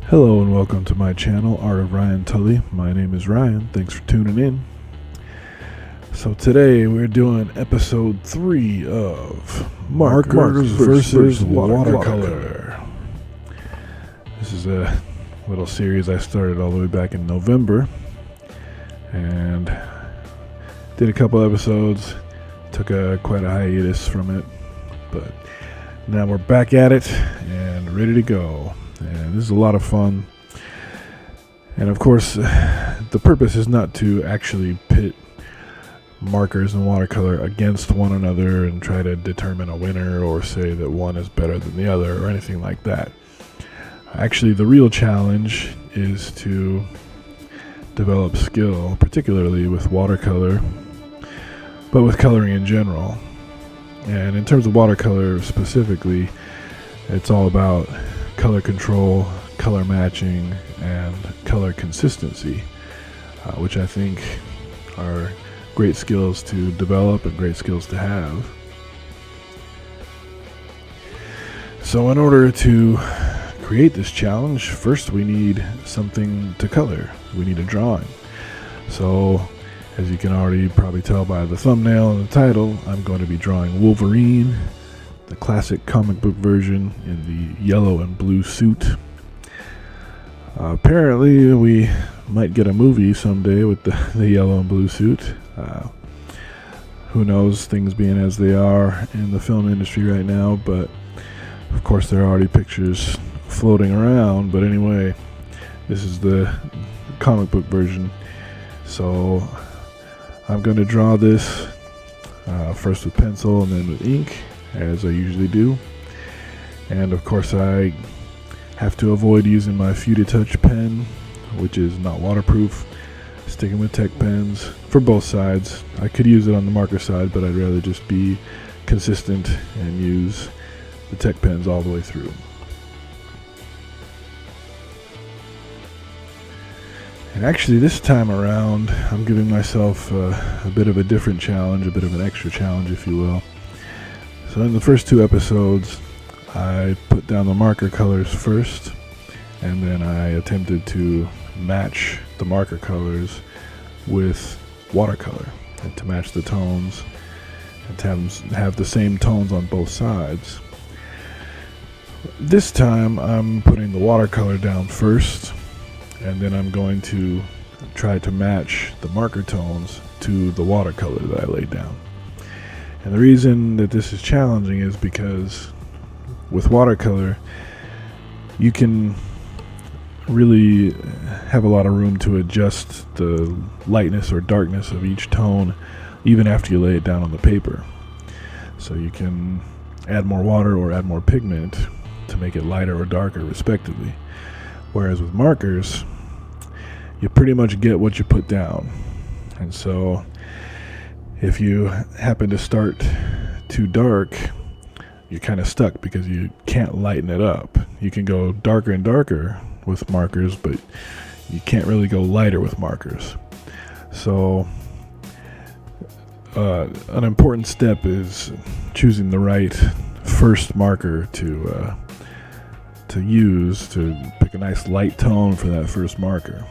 Hello and welcome to my channel, Art of Ryan Tully. My name is Ryan. Thanks for tuning in. So today we're doing episode 3 of Markers versus Watercolor. This is a little series I started all the way back in November and did a couple episodes, took quite a hiatus from it, but now we're back at it and ready to go. And this is a lot of fun. And of course, the purpose is not to actually pit markers and watercolor against one another and try to determine a winner or say that one is better than the other or anything like that. Actually, the real challenge is to develop skill, particularly with watercolor, but with coloring in general. And in terms of watercolor specifically, it's all about color control, color matching, and color consistency, which I think are great skills to develop and great skills to have. So in order to create this challenge, first we need something to color. We need a drawing. So as you can already probably tell by the thumbnail and the title, I'm going to be drawing Wolverine, the classic comic book version in the yellow and blue suit. Apparently we might get a movie someday with the yellow and blue suit. Who knows, things being as they are in the film industry right now, but of course there are already pictures floating around. But anyway, this is the comic book version. So I'm going to draw this first with pencil and then with ink, as I usually do. And of course I have to avoid using my Touch pen, which is not waterproof, sticking with Tech pens for both sides. I could use it on the marker side, but I'd rather just be consistent and use the Tech pens all the way through. And actually this time around I'm giving myself a bit of a different challenge, a bit of an extra challenge if you will. So in the first 2 episodes, I put down the marker colors first, and then I attempted to match the marker colors with watercolor, and to match the tones, and to have the same tones on both sides. This time I'm putting the watercolor down first, and then I'm going to try to match the marker tones to the watercolor that I laid down. And the reason that this is challenging is because with watercolor, you can really have a lot of room to adjust the lightness or darkness of each tone even after you lay it down on the paper. So you can add more water or add more pigment to make it lighter or darker respectively. Whereas with markers, you pretty much get what you put down. And so if you happen to start too dark, you're kind of stuck because you can't lighten it up. You can go darker and darker with markers, but you can't really go lighter with markers. So an important step is choosing the right first marker to use to pick a nice light tone for that first marker.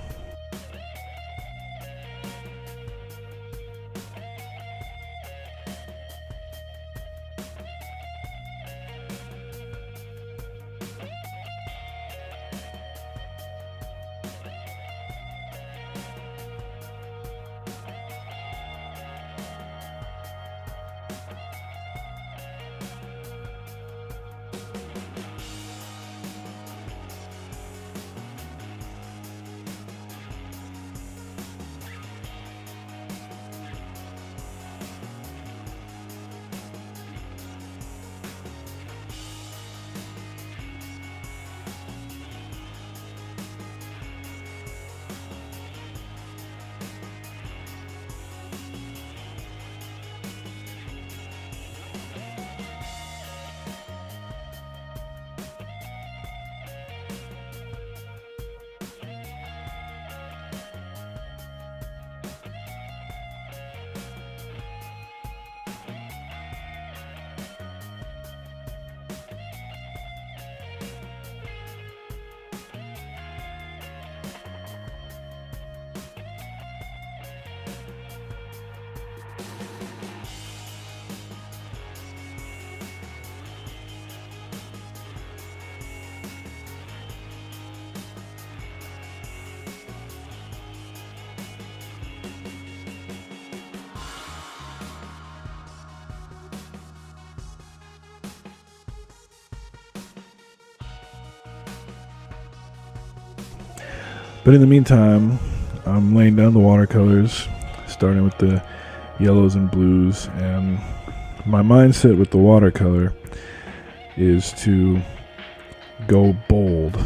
But in the meantime, I'm laying down the watercolors, starting with the yellows and blues, and my mindset with the watercolor is to go bold,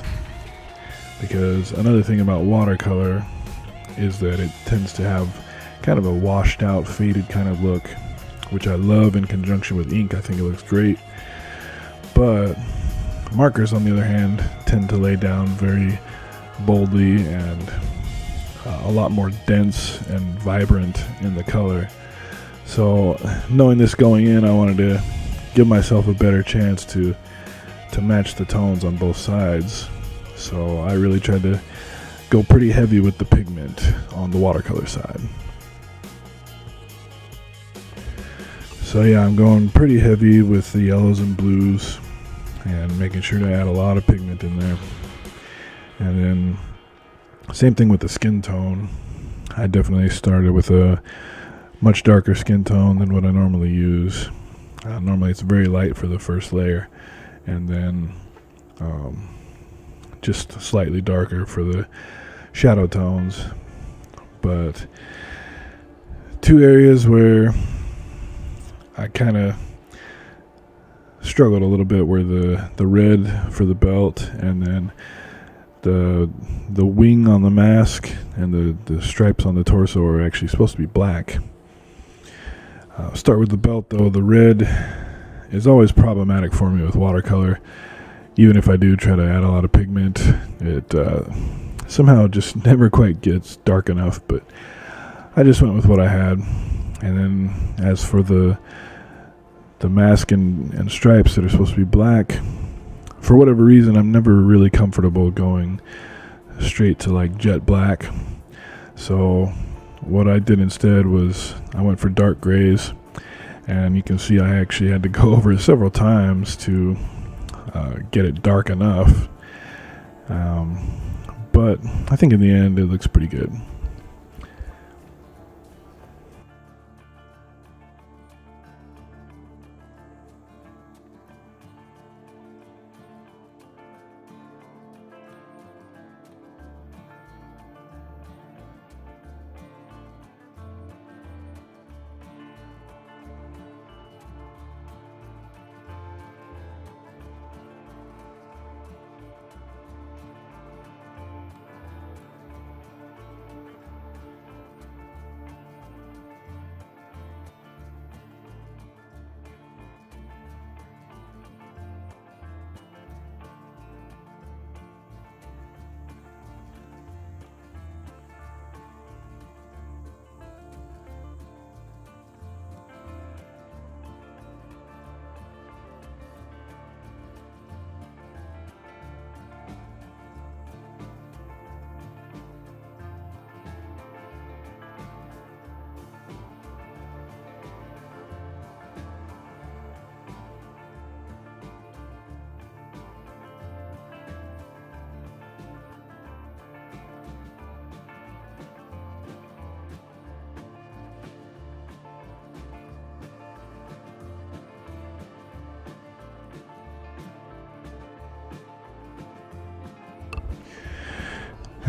because another thing about watercolor is that it tends to have kind of a washed out, faded kind of look, which I love in conjunction with ink. I think it looks great. But markers, on the other hand, tend to lay down very boldly and a lot more dense and vibrant in the color. So knowing this going in, I wanted to give myself a better chance to match the tones on both sides. So I really tried to go pretty heavy with the pigment on the watercolor side. So yeah, I'm going pretty heavy with the yellows and blues and making sure to add a lot of pigment in there. And then same thing with the skin tone. I definitely started with a much darker skin tone than what I normally use. Normally it's very light for the first layer, and then just slightly darker for the shadow tones. But two areas where I kind of struggled a little bit were the red for the belt, and then the wing on the mask, and the stripes on the torso are actually supposed to be black. Start with the belt though. The red is always problematic for me with watercolor. Even if I do try to add a lot of pigment, it somehow just never quite gets dark enough. But I just went with what I had. And then as for the mask and stripes that are supposed to be black, for whatever reason, I'm never really comfortable going straight to like jet black. So what I did instead was I went for dark grays, and you can see I actually had to go over it several times to get it dark enough. But I think in the end it looks pretty good.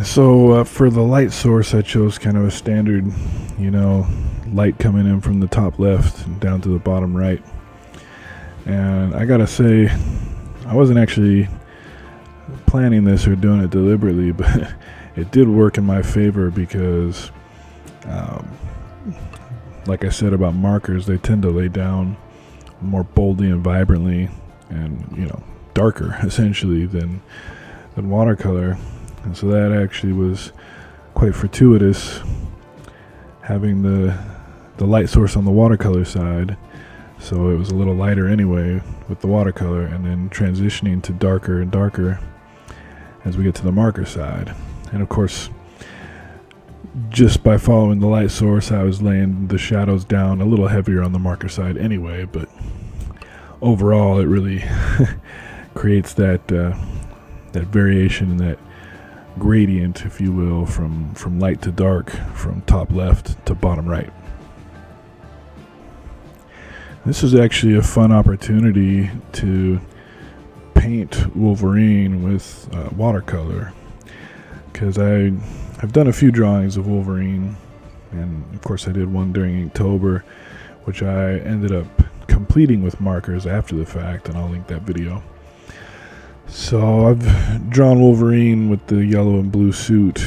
So for the light source, I chose kind of a standard, light coming in from the top left and down to the bottom right. And I gotta say, I wasn't actually planning this or doing it deliberately, but it did work in my favor because, like I said about markers, they tend to lay down more boldly and vibrantly and, darker essentially than watercolor. And so that actually was quite fortuitous, having the light source on the watercolor side. So it was a little lighter anyway with the watercolor, and then transitioning to darker and darker as we get to the marker side. And of course, just by following the light source, I was laying the shadows down a little heavier on the marker side anyway, but overall it really creates that variation and that gradient, if you will, from light to dark, from top left to bottom right. This is actually a fun opportunity to paint Wolverine with watercolor. because I've done a few drawings of Wolverine, and of course I did one during Inktober, which I ended up completing with markers after the fact, and I'll link that video. So I've drawn Wolverine with the yellow and blue suit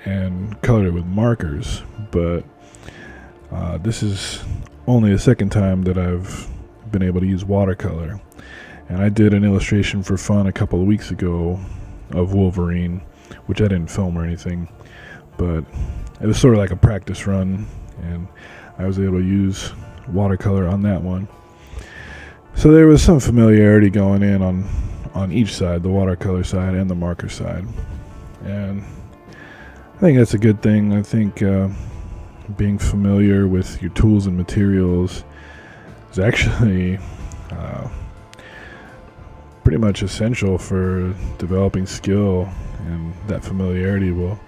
and colored it with markers, but this is only the second time that I've been able to use watercolor. And I did an illustration for fun a couple of weeks ago of Wolverine, which I didn't film or anything, but it was sort of like a practice run, and I was able to use watercolor on that one. So there was some familiarity going in on each side, the watercolor side and the marker side. And I think that's a good thing. I think being familiar with your tools and materials is actually pretty much essential for developing skill, and that familiarity will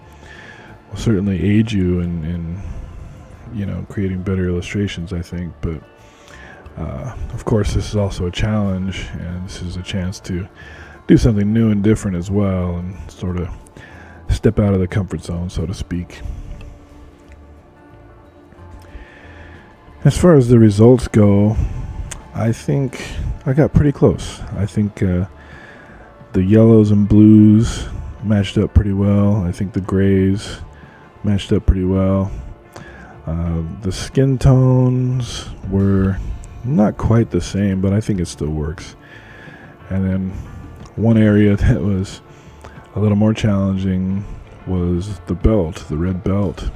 certainly aid you in creating better illustrations, I think. But of course, this is also a challenge, and this is a chance to do something new and different as well, and sort of step out of the comfort zone, so to speak. As far as the results go, I think I got pretty close. I think the yellows and blues matched up pretty well. I think the grays matched up pretty well. The skin tones were not quite the same, but I think it still works. And then one area that was a little more challenging was the belt, the red belt.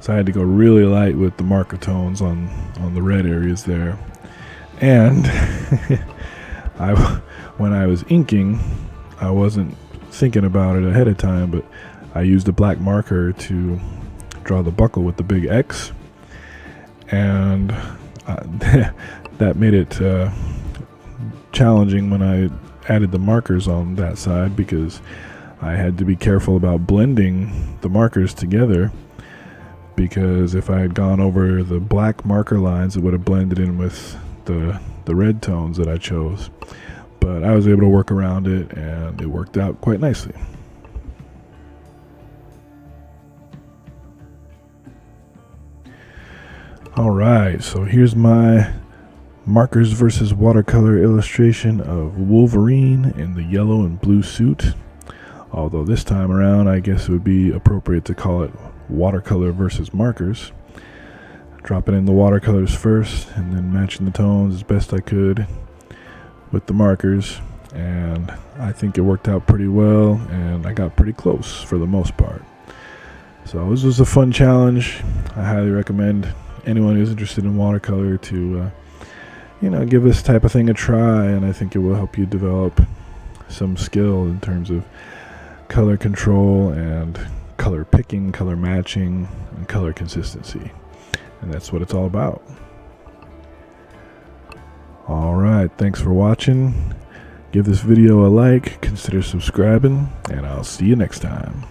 So I had to go really light with the marker tones on the red areas there. And when I was inking, I wasn't thinking about it ahead of time, but I used a black marker to draw the buckle with the big X, and that made it challenging when I added the markers on that side, because I had to be careful about blending the markers together, because if I had gone over the black marker lines, it would have blended in with the red tones that I chose. But I was able to work around it, and it worked out quite nicely. Alright, so here's my markers versus watercolor illustration of Wolverine in the yellow and blue suit. Although this time around, I guess it would be appropriate to call it watercolor versus markers. Dropping in the watercolors first, and then matching the tones as best I could with the markers. And I think it worked out pretty well, and I got pretty close for the most part. So this was a fun challenge. I highly recommend anyone who's interested in watercolor to give this type of thing a try, and I think it will help you develop some skill in terms of color control and color picking, color matching, and color consistency. And that's what it's all about. Alright, thanks for watching. Give this video a like, consider subscribing, and I'll see you next time.